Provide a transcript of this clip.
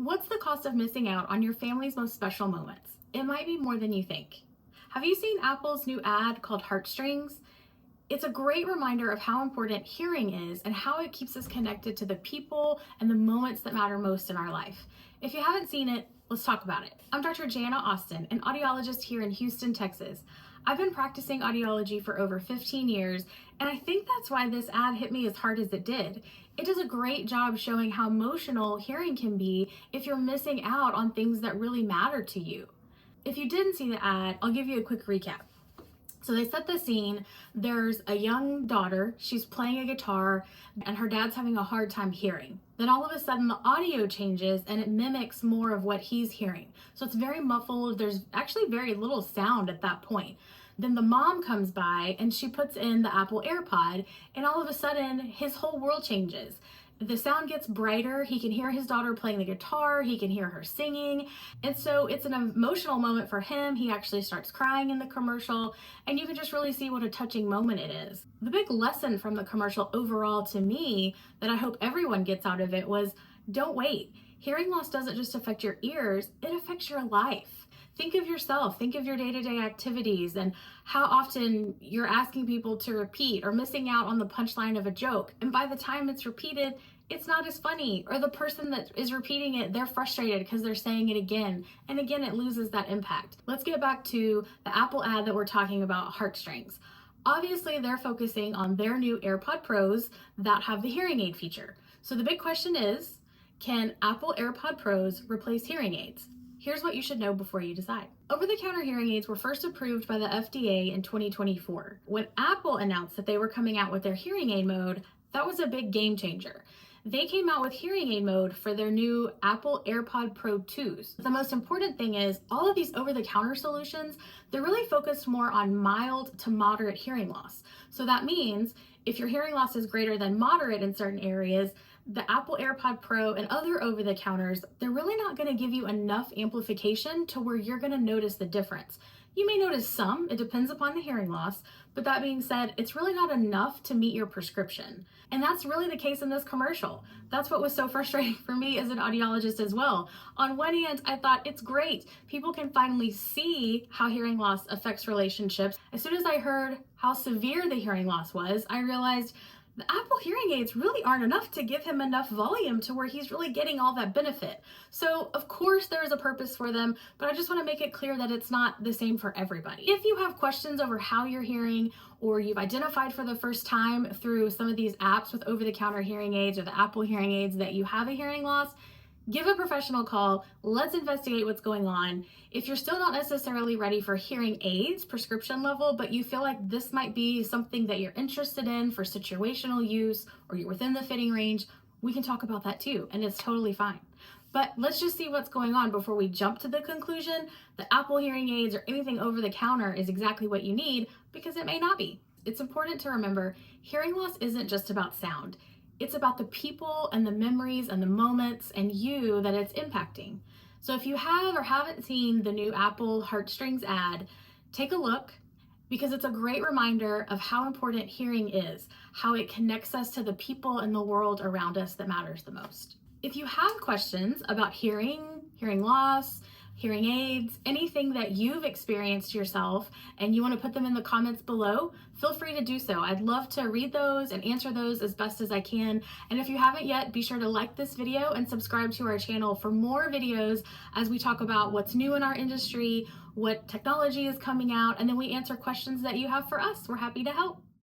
What's the cost of missing out on your family's most special moments? It might be more than you think. Have you seen Apple's new ad called Heartstrings? It's a great reminder of how important hearing is and how it keeps us connected to the people and the moments that matter most in our life. If you haven't seen it, let's talk about it. I'm Dr. Jana Austin, an audiologist here in Houston, Texas. I've been practicing audiology for over 15 years, and I think that's why this ad hit me as hard as it did. It does a great job showing how emotional hearing can be if you're missing out on things that really matter to you. If you didn't see the ad, I'll give you a quick recap. So they set the scene. There's a young daughter, she's playing a guitar, and her dad's having a hard time hearing. Then all of a sudden the audio changes and it mimics more of what he's hearing. So it's very muffled. There's actually very little sound at that point. Then the mom comes by and she puts in the Apple AirPod, and all of a sudden his whole world changes. The sound gets brighter. He can hear his daughter playing the guitar. He can hear her singing. And so it's an emotional moment for him. He actually starts crying in the commercial, and you can just really see what a touching moment it is. The big lesson from the commercial overall to me that I hope everyone gets out of it was don't wait. Hearing loss doesn't just affect your ears, it affects your life. Think of yourself, think of your day-to-day activities and how often you're asking people to repeat or missing out on the punchline of a joke. And by the time it's repeated, it's not as funny. Or the person that is repeating it, they're frustrated because they're saying it again. And again, it loses that impact. Let's get back to the Apple ad that we're talking about, Heartstrings. Obviously, they're focusing on their new AirPod Pros that have the hearing aid feature. So the big question is, can Apple AirPod Pros replace hearing aids? Here's what you should know before you decide. Over-the-counter hearing aids were first approved by the FDA in 2024. When Apple announced that they were coming out with their hearing aid mode, that was a big game changer. They came out with hearing aid mode for their new Apple AirPod Pro 2s. The most important thing is all of these over-the-counter solutions, they're really focused more on mild to moderate hearing loss. So that means if your hearing loss is greater than moderate in certain areas, the Apple AirPod Pro and other over-the-counters, they're really not going to give you enough amplification to where you're going to notice the difference. You may notice some, it depends upon the hearing loss, but that being said, it's really not enough to meet your prescription. And that's really the case in this commercial. That's what was so frustrating for me as an audiologist as well. On one hand, I thought it's great. People can finally see how hearing loss affects relationships. As soon as I heard how severe the hearing loss was, I realized the Apple hearing aids really aren't enough to give him enough volume to where he's really getting all that benefit. So of course there is a purpose for them, but I just want to make it clear that it's not the same for everybody. If you have questions over how you're hearing, or you've identified for the first time through some of these apps with over-the-counter hearing aids or the Apple hearing aids that you have a hearing loss, give a professional call. Let's investigate what's going on. If you're still not necessarily ready for hearing aids, prescription level, but you feel like this might be something that you're interested in for situational use, or you're within the fitting range, we can talk about that too, and it's totally fine. But let's just see what's going on before we jump to the conclusion that Apple hearing aids or anything over the counter is exactly what you need, because it may not be. It's important to remember, hearing loss isn't just about sound. It's about the people and the memories and the moments and you that it's impacting. So if you have or haven't seen the new Apple Heartstrings ad, take a look, because it's a great reminder of how important hearing is, how it connects us to the people in the world around us that matters the most. If you have questions about hearing, hearing loss, hearing aids, anything that you've experienced yourself, and you want to put them in the comments below, feel free to do so. I'd love to read those and answer those as best as I can. And if you haven't yet, be sure to like this video and subscribe to our channel for more videos as we talk about what's new in our industry, what technology is coming out, and then we answer questions that you have for us. We're happy to help.